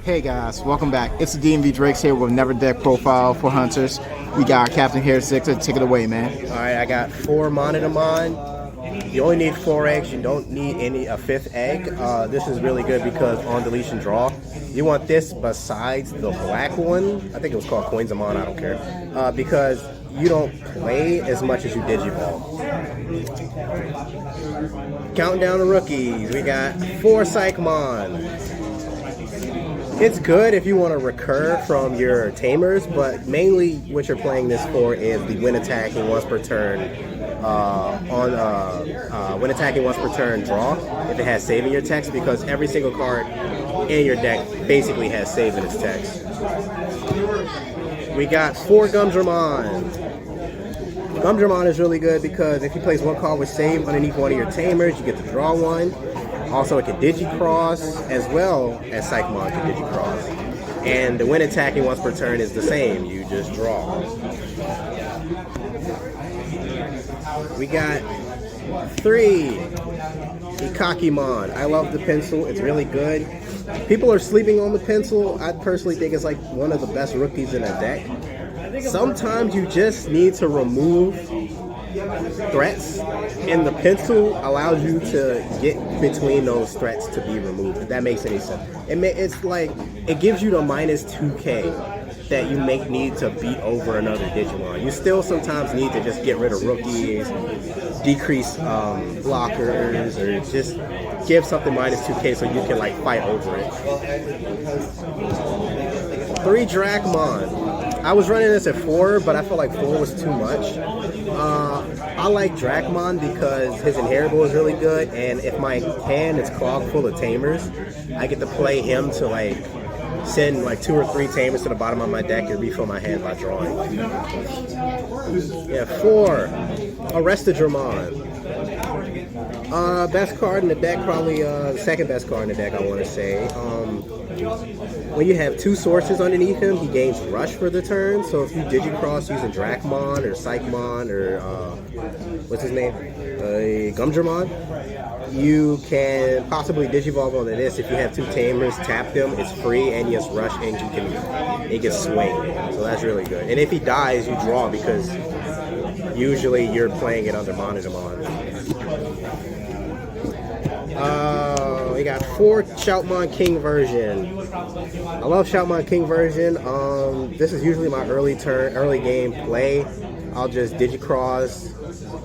Hey guys, welcome back. It's the Dmvdrakes here with another deck profile for hunters. We got Captain here, Zixxsa. Take it away, man. Alright, I got 4 Digimon. You only need 4 eggs. You don't need a 5th egg. This is really good because on deletion draw, you want this besides the black one. I think it was called Quartzed, I don't care. Because you don't play as much as you Digivolve. Counting down the rookies. We got 4 Psychmon. It's good if you want to recur from your tamers, but mainly what you're playing this for is the when attacking once per turn when attacking once per turn draw, if it has save in your text, because every single card in your deck basically has save in its text. We got 4 Gumdramon. Gumdramon is really good because if you place 1 card with save underneath one of your tamers, you get to draw 1. Also, it can Digicross as well as Psychmon can Digicross. And the when attacking once per turn is the same. You just draw. We got 3 Ikakimon. I love the pencil. It's really good. People are sleeping on the pencil. I personally think it's like one of the best rookies in a deck. Sometimes you just need to remove threats, and the pencil allows you to get between those threats to be removed, if that makes any sense. It's like, it gives you the minus 2k that you need to beat over another Digimon. You still sometimes need to just get rid of rookies, decrease blockers, or just give something minus 2k so you can like fight over it. 3 Dracmon. I was running this at 4, but I felt like 4 was too much. I like Dracmon because his inheritable is really good, and if my hand is clogged full of tamers, I get to play him to like send like 2 or 3 tamers to the bottom of my deck and refill my hand by drawing. Yeah, 4 Arrestadramon. Best card in the deck, probably second best card in the deck, I want to say. When you have 2 sources underneath him, he gains Rush for the turn. So if you Digicross using Dracmon or Psychmon or what's his name, Gumdramon, you can possibly Digivolve onto this. If you have 2 tamers, tap them, it's free, and he has Rush, and it can swing. So that's really good. And if he dies, you draw because usually you're playing it under Monodamon. We got 4 Shoutmon King version. I love Shoutmon King version. This is usually my early game play. I'll just Digicross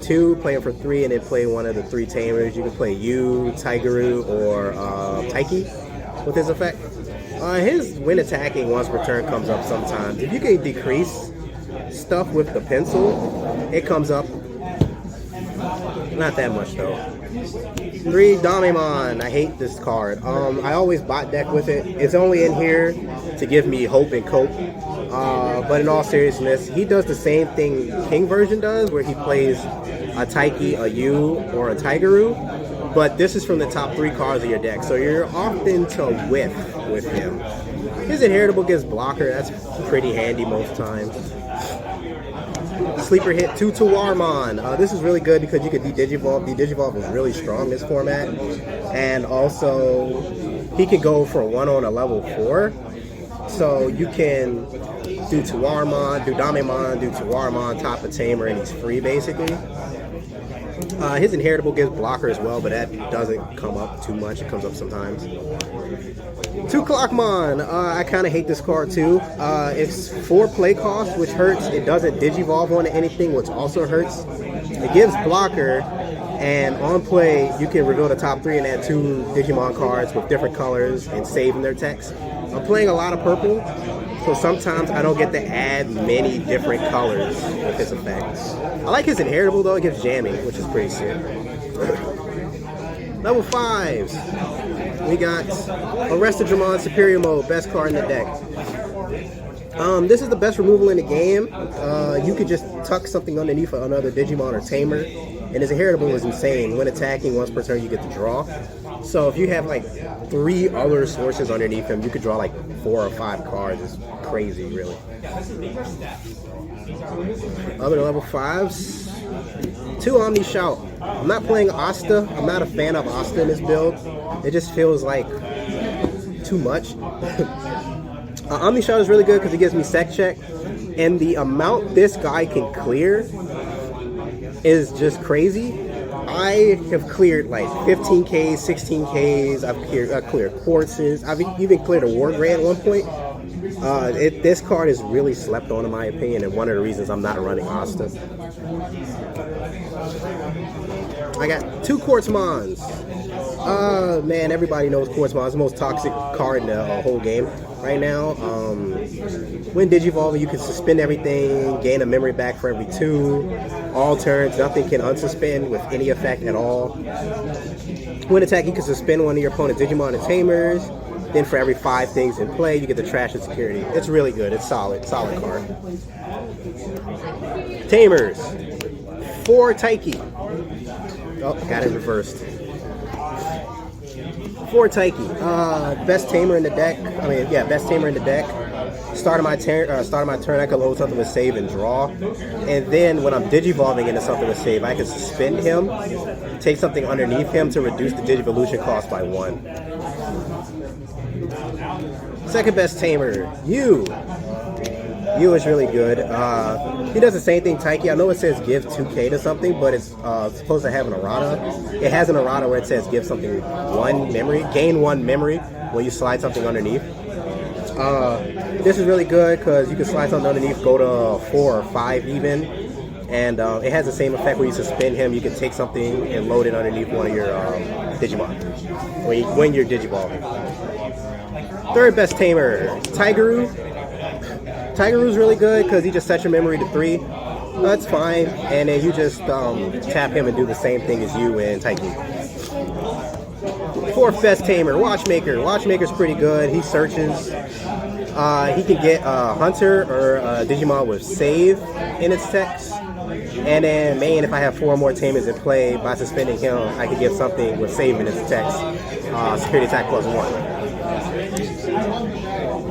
2, play him for 3, and then play one of the 3 tamers. You can play Yu, Tigeru, or Taiki with his effect. His when attacking once per turn comes up sometimes. If you can decrease stuff with the pencil, it comes up. Not that much though. 3 Dmvdrakes. I hate this card. I always bot deck with it. It's only in here to give me hope and cope. But in all seriousness, he does the same thing King version does, where he plays a Taiki, a Yu, or a Tigeru. But this is from the top 3 cards of your deck, so you're often to whiff with him. His inheritable gives blocker. That's pretty handy most times. Sleeper hit 2 Tuarmon. This is really good because you can de-Digivolve. De-Digivolve is really strong in this format. And also, he can go for 1 on a level 4. So you can do Tuarmon, do Dmvdrakes, do Tuarmon, top a tamer, and he's free basically. His inheritable gives blocker as well, but that doesn't come up too much. It comes up sometimes. 2 Clockmon. I kind of hate this card too. It's 4 play cost, which hurts. It doesn't Digivolve onto anything, which also hurts. It gives blocker, and on play, you can reveal the top 3 and add 2 Digimon cards with different colors and save in their text. I'm playing a lot of purple, so sometimes I don't get to add many different colors with his effects. I like his inheritable though. It gives jamming, which is pretty sick. Level 5s. We got Arrestadramon Superior Mode, best card in the deck. This is the best removal in the game. You could just tuck something underneath another Digimon or Tamer, and his inheritable is insane. When attacking once per turn, you get to draw. So if you have like 3 other sources underneath him, you could draw like 4 or 5 cards. It's crazy, really. Other level 5s, 2 Omni Shout. I'm not playing Asta. I'm not a fan of Asta in this build. It just feels like too much. Omni Shot is really good because it gives me sec check, and the amount this guy can clear is just crazy. I have cleared like 15Ks, 16Ks. I've cleared Quartzes. I've even cleared a War Grey at one point. This card is really slept on in my opinion, and one of the reasons I'm not running Asta. I got 2 Quartzmons. Man, everybody knows Quartzmon is the most toxic card in the whole game right now. When Digivolving, you can suspend everything, gain a memory back for every 2. All turns, nothing can unsuspend with any effect at all. When attack, you can suspend one of your opponent's Digimon and Tamers. Then for every 5 things in play, you get the trash and security. It's really good. It's solid card. Tamers. 4 Taiki. Oh, got it reversed. 4 Taiki. Best tamer in the deck. Best tamer in the deck. Start of my turn, I can load something with save and draw. And then when I'm Digivolving into something with save, I can suspend him, take something underneath him to reduce the Digivolution cost by 1. Second best tamer, Yu. Yu is really good. He does the same thing Taiki. I know it says give 2K to something, but it's supposed to have an errata. It has an errata where it says give something 1 memory, gain 1 memory when you slide something underneath. This is really good because you can slide something underneath, go to 4 or 5 even, and it has the same effect where you suspend him. You can take something and load it underneath one of your Digimon when you're Digivolving. Third best tamer, Tigeru. Tigeru's really good because he just sets your memory to 3. That's fine, and then you just tap him and do the same thing as you and Taiki. Fourth best tamer, Watchmaker. Watchmaker's pretty good. He searches. He can get a Hunter or a Digimon with save in its text. And then main, if I have 4 more tamers in play, by suspending him, I can give something with save in its text. Security attack +1.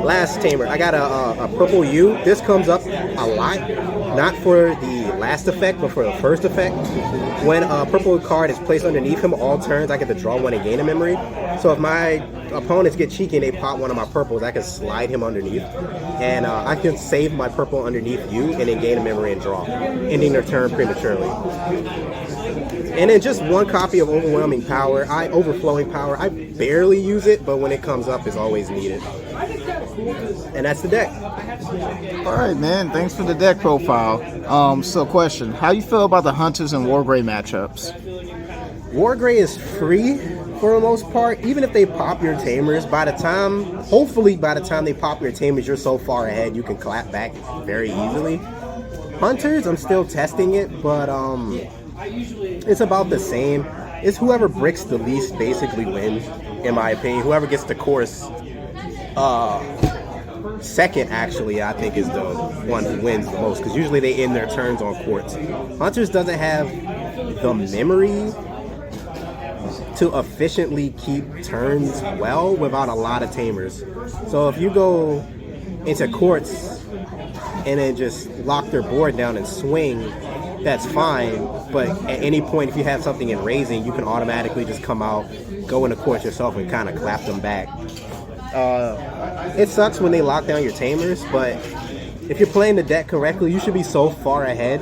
Last tamer, I got a purple U. This comes up a lot, not for the last effect, but for the first effect. When a purple card is placed underneath him, all turns I get to draw 1 and gain a memory. So if my opponents get cheeky and they pop one of my purples, I can slide him underneath, and I can save my purple underneath U and then gain a memory and draw, ending their turn prematurely. And then just 1 copy of Overwhelming Power. Overflowing Power. I barely use it, but when it comes up, it's always needed. And that's the deck. All right, man. Thanks for the deck profile. So question, how do you feel about the Hunters and War Grey matchups? War Grey is free for the most part. Even if they pop your tamers, hopefully by the time they pop your tamers, you're so far ahead you can clap back very easily. Hunters, I'm still testing it, but it's about the same. It's whoever bricks the least basically wins, in my opinion. Whoever gets the course second, actually, I think is the one who wins the most, because usually they end their turns on Quartz. Hunters doesn't have the memory to efficiently keep turns well without a lot of tamers. So if you go into Quartz and then just lock their board down and swing, that's fine, but at any point if you have something in raising, you can automatically just come out, go into Quartz yourself and kind of clap them back. It sucks when they lock down your tamers, but if you're playing the deck correctly, you should be so far ahead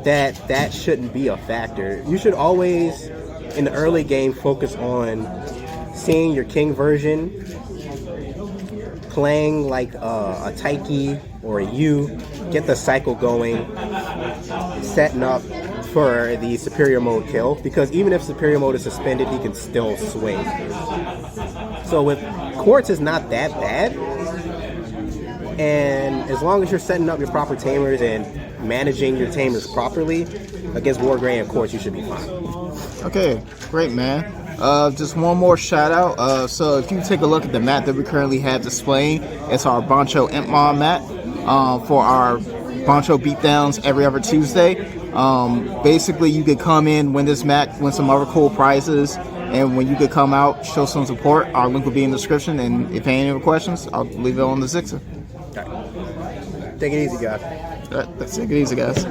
that that shouldn't be a factor. You should always, in the early game, focus on seeing your king version, playing like a Taiki or a Yu, get the cycle going, setting up for the superior mode kill, because even if superior mode is suspended, he can still swing. So with Quartz is not that bad, and as long as you're setting up your proper tamers and managing your tamers properly against War Grey and Quartz, you should be fine. Okay, great, man. Just one more shout out. So if you take a look at the mat that we currently have displaying, it's our Bancho Impmon mat for our Bancho beatdowns every other Tuesday. Basically, you could come in, win this mat, win some other cool prizes, and when you could come out, show some support, our link will be in the description. And if any other questions, I'll leave it on the Zixxsa. All right. Take it easy, guys. All right, take it easy, guys.